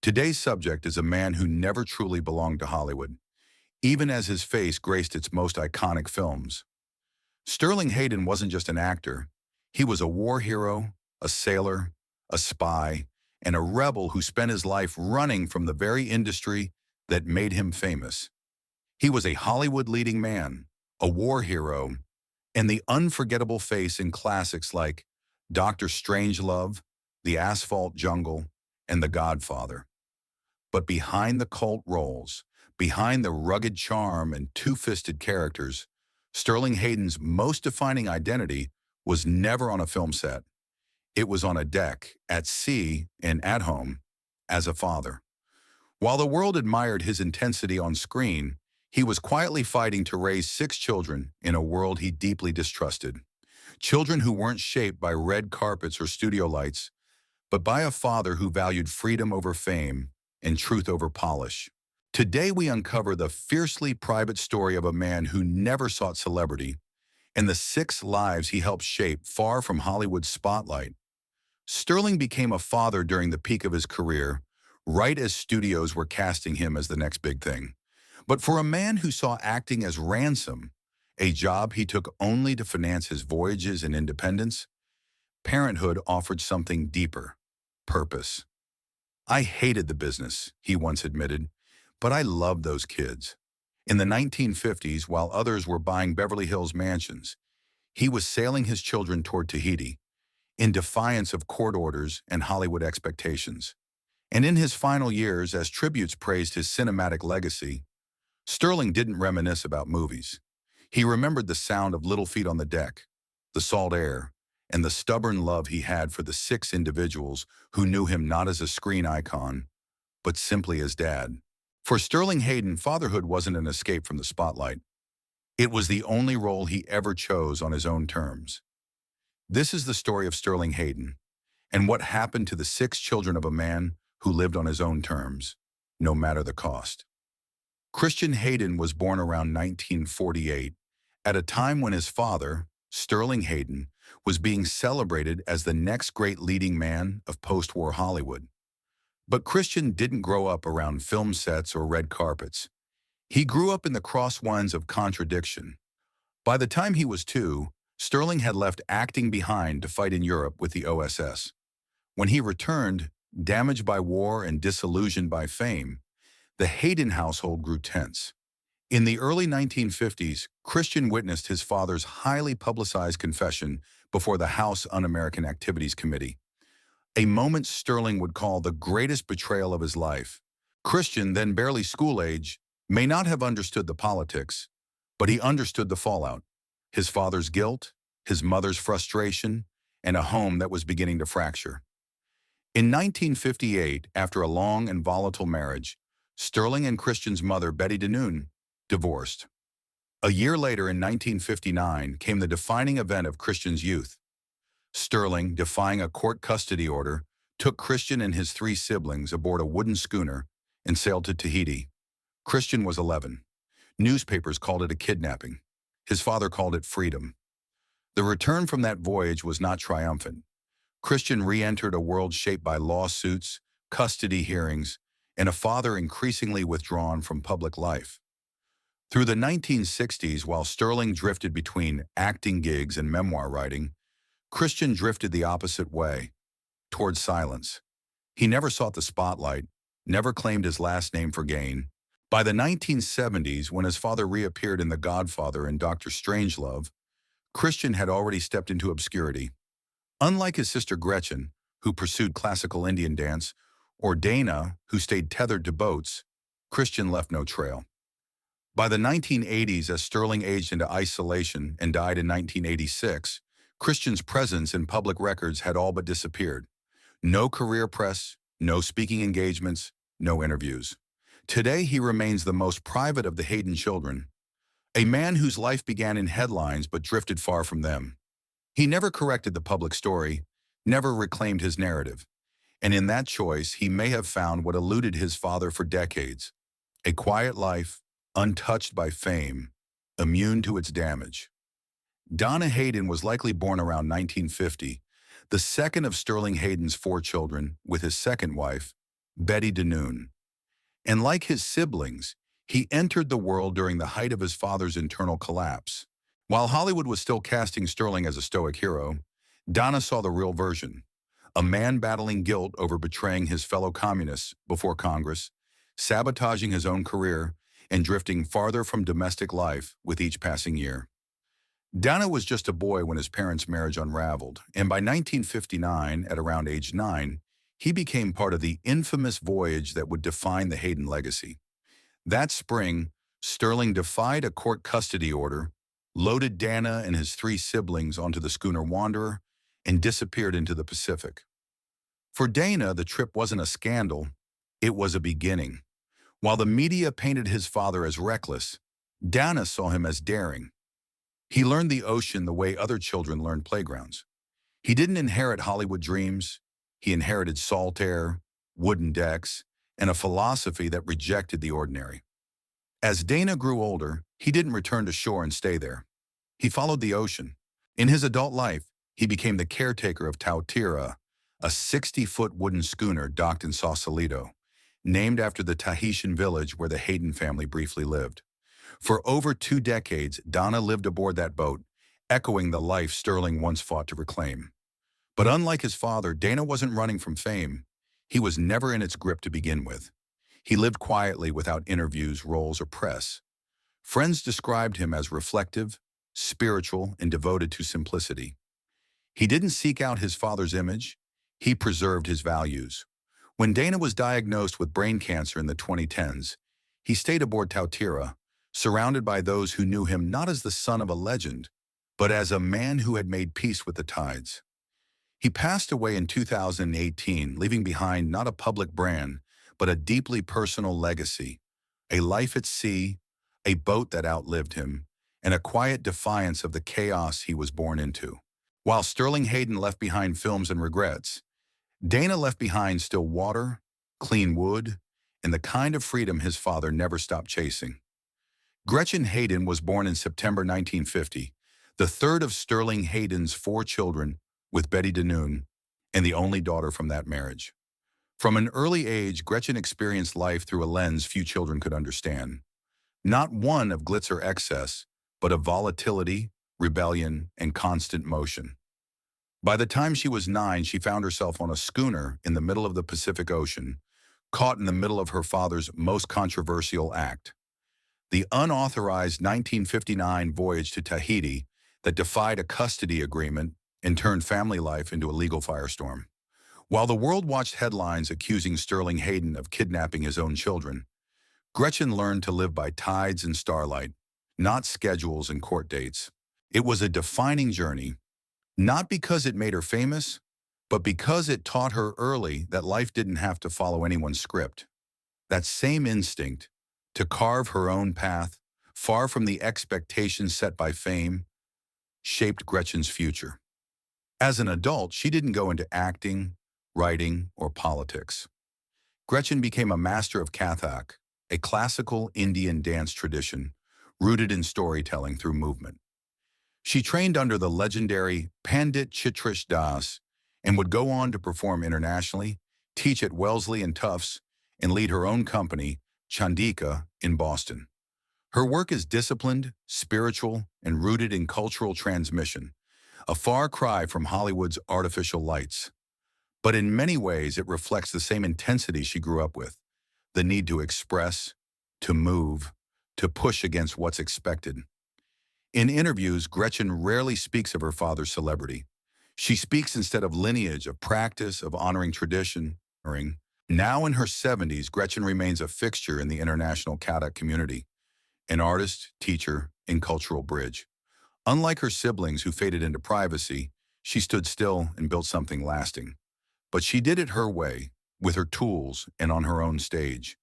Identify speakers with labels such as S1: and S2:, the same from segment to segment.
S1: Today's subject is a man who never truly belonged to Hollywood, even as his face graced its most iconic films. Sterling Hayden wasn't just an actor. He was a war hero, a sailor, a spy, and a rebel who spent his life running from the very industry that made him famous. He was a Hollywood leading man, a war hero, and the unforgettable face in classics like Dr. Strangelove, The Asphalt Jungle, and The Godfather. But behind the cult roles, behind the rugged charm and two-fisted characters, Sterling Hayden's most defining identity was never on a film set. It was on a deck, at sea, and at home, as a father. While the world admired his intensity on screen, he was quietly fighting to raise 6 children in a world he deeply distrusted. Children who weren't shaped by red carpets or studio lights, but by a father who valued freedom over fame and truth over polish. Today we uncover the fiercely private story of a man who never sought celebrity and the 6 lives he helped shape far from Hollywood's spotlight. Sterling became a father during the peak of his career, right as studios were casting him as the next big thing. But for a man who saw acting as ransom, a job he took only to finance his voyages and independence, parenthood offered something deeper: purpose. "I hated the business," he once admitted, "but I loved those kids." In the 1950s, while others were buying Beverly Hills mansions, he was sailing his children toward Tahiti, in defiance of court orders and Hollywood expectations. And in his final years, as tributes praised his cinematic legacy, Sterling didn't reminisce about movies. He remembered the sound of little feet on the deck, the salt air, and the stubborn love he had for the 6 individuals who knew him not as a screen icon, but simply as dad. For Sterling Hayden, fatherhood wasn't an escape from the spotlight. It was the only role he ever chose on his own terms. This is the story of Sterling Hayden, and what happened to the 6 children of a man who lived on his own terms, no matter the cost. Christian Hayden was born around 1948, at a time when his father, Sterling Hayden, was being celebrated as the next great leading man of post-war Hollywood. But Christian didn't grow up around film sets or red carpets. He grew up in the crosswinds of contradiction. By the time he was 2, Sterling had left acting behind to fight in Europe with the OSS. When he returned, damaged by war and disillusioned by fame, the Hayden household grew tense. In the early 1950s, Christian witnessed his father's highly publicized confession before the House Un-American Activities Committee, a moment Sterling would call the greatest betrayal of his life. Christian, then barely school age, may not have understood the politics, but he understood the fallout: his father's guilt, his mother's frustration, and a home that was beginning to fracture. In 1958, after a long and volatile marriage, Sterling and Christian's mother, Betty DeNoon, divorced. A year later, in 1959, came the defining event of Christian's youth. Sterling, defying a court custody order, took Christian and his 3 siblings aboard a wooden schooner and sailed to Tahiti. Christian was 11. Newspapers called it a kidnapping. His father called it freedom. The return from that voyage was not triumphant. Christian re-entered a world shaped by lawsuits, custody hearings, and a father increasingly withdrawn from public life. Through the 1960s, while Sterling drifted between acting gigs and memoir writing, Christian drifted the opposite way, toward silence. He never sought the spotlight, never claimed his last name for gain. By the 1970s, when his father reappeared in The Godfather and Dr. Strangelove, Christian had already stepped into obscurity. Unlike his sister Gretchen, who pursued classical Indian dance, or Dana, who stayed tethered to boats, Christian left no trail. By the 1980s, as Sterling aged into isolation and died in 1986, Christian's presence in public records had all but disappeared. No career press, no speaking engagements, no interviews. Today, he remains the most private of the Hayden children, a man whose life began in headlines but drifted far from them. He never corrected the public story, never reclaimed his narrative. And in that choice, he may have found what eluded his father for decades: a quiet life, untouched by fame, immune to its damage. Donna Hayden was likely born around 1950, the second of Sterling Hayden's 4 children, with his second wife, Betty DeNoon. And like his siblings, he entered the world during the height of his father's internal collapse. While Hollywood was still casting Sterling as a stoic hero, Donna saw the real version, a man battling guilt over betraying his fellow communists before Congress, sabotaging his own career, and drifting farther from domestic life with each passing year. Donna was just a boy when his parents' marriage unraveled, and by 1959, at around age 9, he became part of the infamous voyage that would define the Hayden legacy. That spring, Sterling defied a court custody order, loaded Dana and his 3 siblings onto the schooner Wanderer, and disappeared into the Pacific. For Dana, the trip wasn't a scandal, it was a beginning. While the media painted his father as reckless, Dana saw him as daring. He learned the ocean the way other children learned playgrounds. He didn't inherit Hollywood dreams, he inherited salt air, wooden decks, and a philosophy that rejected the ordinary. As Dana grew older, he didn't return to shore and stay there. He followed the ocean. In his adult life, he became the caretaker of Tautira, a 60-foot wooden schooner docked in Sausalito, named after the Tahitian village where the Hayden family briefly lived. For over 2 decades, Donna lived aboard that boat, echoing the life Sterling once fought to reclaim. But unlike his father, Dana wasn't running from fame. He was never in its grip to begin with. He lived quietly without interviews, roles, or press. Friends described him as reflective, spiritual, and devoted to simplicity. He didn't seek out his father's image, he preserved his values. When Dana was diagnosed with brain cancer in the 2010s, he stayed aboard Tautira, surrounded by those who knew him not as the son of a legend, but as a man who had made peace with the tides. He passed away in 2018, leaving behind not a public brand, but a deeply personal legacy, a life at sea, a boat that outlived him, and a quiet defiance of the chaos he was born into. While Sterling Hayden left behind films and regrets, Dana left behind still water, clean wood, and the kind of freedom his father never stopped chasing. Gretchen Hayden was born in September 1950, the third of Sterling Hayden's 4 children with Betty DeNoon, and the only daughter from that marriage. From an early age, Gretchen experienced life through a lens few children could understand. Not one of glitz or excess, but of volatility, rebellion, and constant motion. By the time she was 9, she found herself on a schooner in the middle of the Pacific Ocean, caught in the middle of her father's most controversial act, the unauthorized 1959 voyage to Tahiti that defied a custody agreement and turned family life into a legal firestorm. While the world watched headlines accusing Sterling Hayden of kidnapping his own children, Gretchen learned to live by tides and starlight, not schedules and court dates. It was a defining journey, not because it made her famous, but because it taught her early that life didn't have to follow anyone's script. That same instinct, to carve her own path, far from the expectations set by fame, shaped Gretchen's future. As an adult, she didn't go into acting, writing, or politics. Gretchen became a master of Kathak, a classical Indian dance tradition rooted in storytelling through movement. She trained under the legendary Pandit Chitrish Das and would go on to perform internationally, teach at Wellesley and Tufts, and lead her own company, Chandika, in Boston. Her work is disciplined, spiritual, and rooted in cultural transmission, a far cry from Hollywood's artificial lights. But in many ways, it reflects the same intensity she grew up with, the need to express, to move, to push against what's expected. In interviews, Gretchen rarely speaks of her father's celebrity. She speaks instead of lineage, of practice, of honoring tradition. Now in her 70s, Gretchen remains a fixture in the international Kathak community, an artist, teacher, and cultural bridge. Unlike her siblings who faded into privacy, she stood still and built something lasting. But she did it her way, with her tools and on her own stage.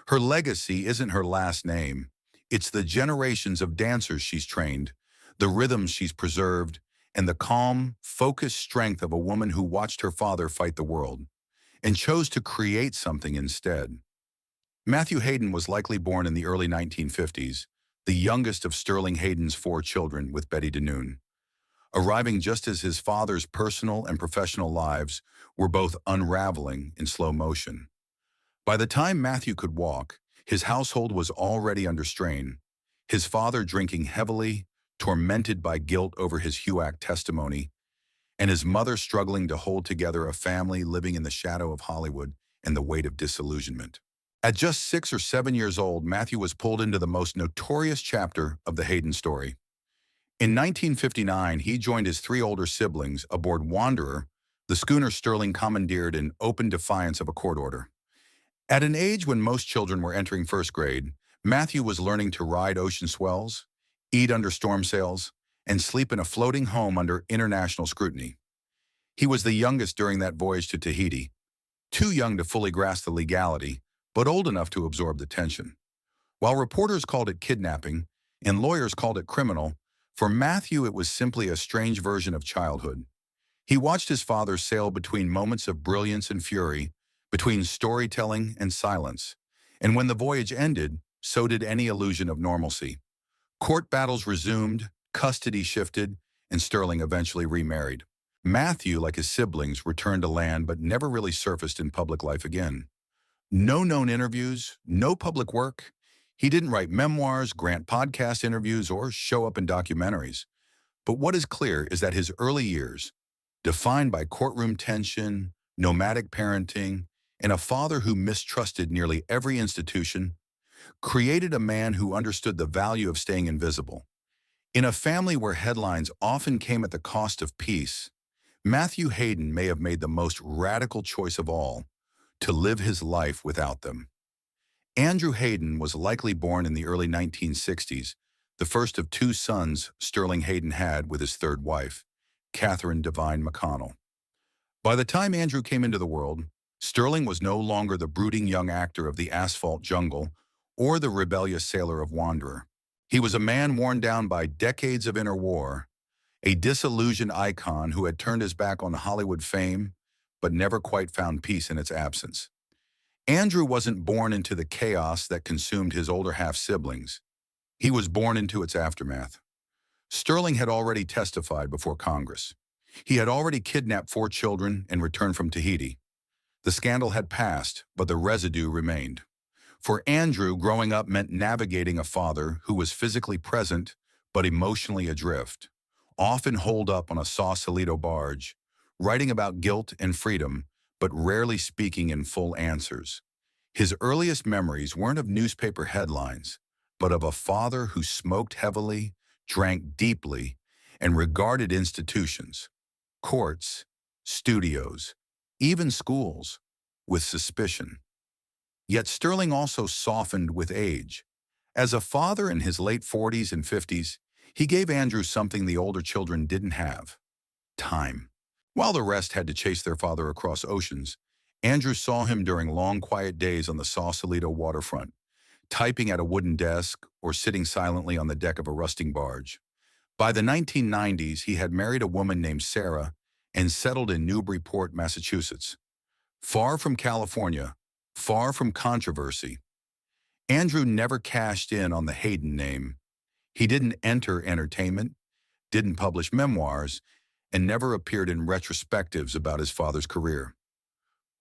S1: Her legacy isn't her last name. It's the generations of dancers she's trained, the rhythms she's preserved, and the calm, focused strength of a woman who watched her father fight the world and chose to create something instead. Matthew Hayden was likely born in the early 1950s, the youngest of Sterling Hayden's 4 children with Betty DeNoon, arriving just as his father's personal and professional lives were both unraveling in slow motion. By the time Matthew could walk, his household was already under strain. His father drinking heavily, tormented by guilt over his HUAC testimony, and his mother struggling to hold together a family living in the shadow of Hollywood and the weight of disillusionment. At just 6 or 7 years old, Matthew was pulled into the most notorious chapter of the Hayden story. In 1959, he joined his three older siblings aboard Wanderer, the schooner Sterling commandeered in open defiance of a court order. At an age when most children were entering first grade, Matthew was learning to ride ocean swells, eat under storm sails, and sleep in a floating home under international scrutiny. He was the youngest during that voyage to Tahiti, too young to fully grasp the legality, but old enough to absorb the tension. While reporters called it kidnapping and lawyers called it criminal, for Matthew it was simply a strange version of childhood. He watched his father sail between moments of brilliance and fury, between storytelling and silence, and when the voyage ended, so did any illusion of normalcy. Court battles resumed, custody shifted, and Sterling eventually remarried. Matthew, like his siblings, returned to land but never really surfaced in public life again. No known interviews, no public work. He didn't write memoirs, grant podcast interviews, or show up in documentaries. But what is clear is that his early years, defined by courtroom tension, nomadic parenting, and a father who mistrusted nearly every institution, created a man who understood the value of staying invisible. In a family where headlines often came at the cost of peace, Matthew Hayden may have made the most radical choice of all, to live his life without them. Andrew Hayden was likely born in the early 1960s, the first of two sons Sterling Hayden had with his third wife, Catherine Devine McConnell. By the time Andrew came into the world, Sterling was no longer the brooding young actor of the asphalt jungle or the rebellious sailor of Wanderer. He was a man worn down by decades of inner war, a disillusioned icon who had turned his back on Hollywood fame, but never quite found peace in its absence. Andrew wasn't born into the chaos that consumed his older half-siblings. He was born into its aftermath. Sterling had already testified before Congress. He had already kidnapped 4 children and returned from Tahiti. The scandal had passed, but the residue remained. For Andrew, growing up meant navigating a father who was physically present but emotionally adrift, often holed up on a Sausalito barge, writing about guilt and freedom, but rarely speaking in full answers. His earliest memories weren't of newspaper headlines, but of a father who smoked heavily, drank deeply, and regarded institutions, courts, studios, even schools, with suspicion. Yet Sterling also softened with age. As a father in his late 40s and 50s, he gave Andrew something the older children didn't have: time. While the rest had to chase their father across oceans, Andrew saw him during long, quiet days on the Sausalito waterfront, typing at a wooden desk or sitting silently on the deck of a rusting barge. By the 1990s, he had married a woman named Sarah and settled in Newburyport, Massachusetts. Far from California, far from controversy, Andrew never cashed in on the Hayden name. He didn't enter entertainment, didn't publish memoirs, and never appeared in retrospectives about his father's career.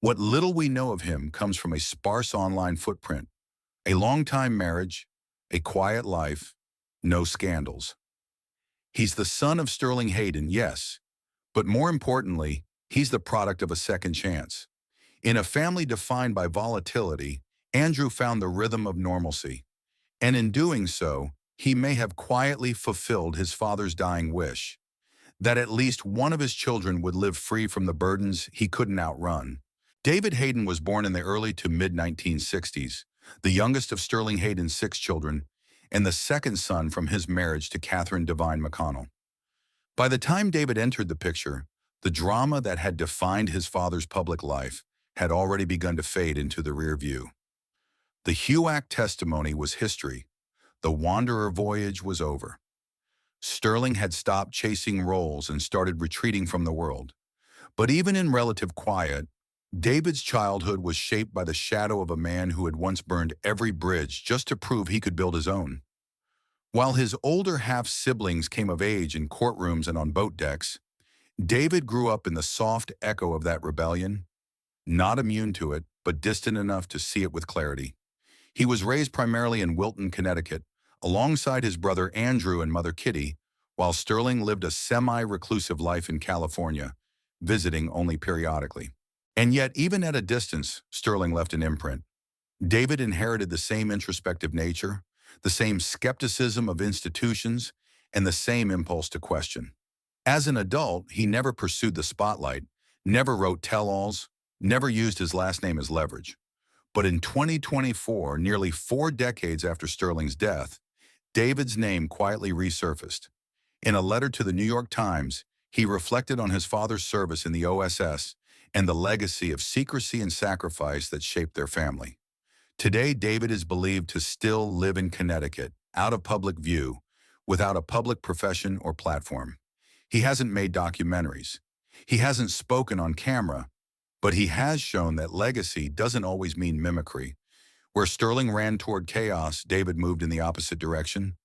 S1: What little we know of him comes from a sparse online footprint, a long-time marriage, a quiet life, no scandals. He's the son of Sterling Hayden, yes, but more importantly, he's the product of a second chance. In a family defined by volatility, Andrew found the rhythm of normalcy, and in doing so, he may have quietly fulfilled his father's dying wish, that at least one of his children would live free from the burdens he couldn't outrun. David Hayden was born in the early to mid-1960s, the youngest of Sterling Hayden's 6 children, and the second son from his marriage to Catherine Devine McConnell. By the time David entered the picture, the drama that had defined his father's public life had already begun to fade into the rear view. The HUAC testimony was history. The Wanderer voyage was over. Sterling had stopped chasing roles and started retreating from the world. But even in relative quiet, David's childhood was shaped by the shadow of a man who had once burned every bridge just to prove he could build his own. While his older half-siblings came of age in courtrooms and on boat decks, David grew up in the soft echo of that rebellion, not immune to it, but distant enough to see it with clarity. He was raised primarily in Wilton, Connecticut, alongside his brother Andrew and mother Kitty, while Sterling lived a semi-reclusive life in California, visiting only periodically. And yet, even at a distance, Sterling left an imprint. David inherited the same introspective nature, the same skepticism of institutions, and the same impulse to question. As an adult, he never pursued the spotlight, never wrote tell-alls, never used his last name as leverage. But in 2024, nearly 4 decades after Sterling's death, David's name quietly resurfaced. In a letter to the New York Times, he reflected on his father's service in the OSS and the legacy of secrecy and sacrifice that shaped their family. Today, David is believed to still live in Connecticut, out of public view, without a public profession or platform. He hasn't made documentaries. He hasn't spoken on camera, but he has shown that legacy doesn't always mean mimicry. Where Sterling ran toward chaos, David moved in the opposite direction,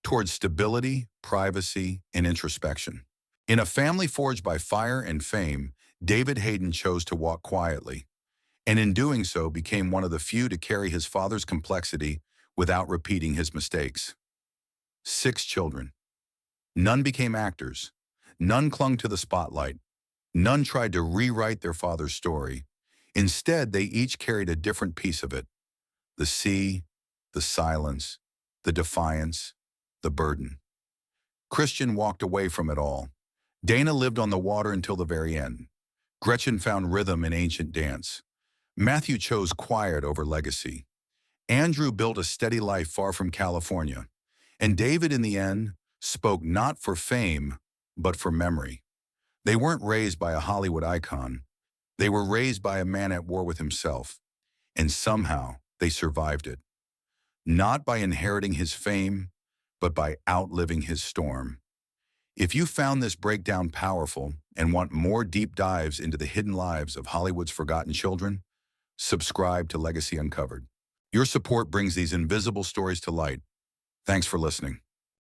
S1: toward stability, privacy, and introspection. In a family forged by fire and fame, David Hayden chose to walk quietly, and in doing so became one of the few to carry his father's complexity without repeating his mistakes. 6 children. None became actors. None clung to the spotlight. None tried to rewrite their father's story. Instead, they each carried a different piece of it: the sea, the silence, the defiance, the burden. Christian walked away from it all. Dana lived on the water until the very end. Gretchen found rhythm in ancient dance. Matthew chose quiet over legacy. Andrew built a steady life far from California. And David, in the end, spoke not for fame, but for memory. They weren't raised by a Hollywood icon. They were raised by a man at war with himself. And somehow, they survived it. Not by inheriting his fame, but by outliving his storm. If you found this breakdown powerful and want more deep dives into the hidden lives of Hollywood's forgotten children, subscribe to Legacy Uncovered. Your support brings these invisible stories to light. Thanks for listening.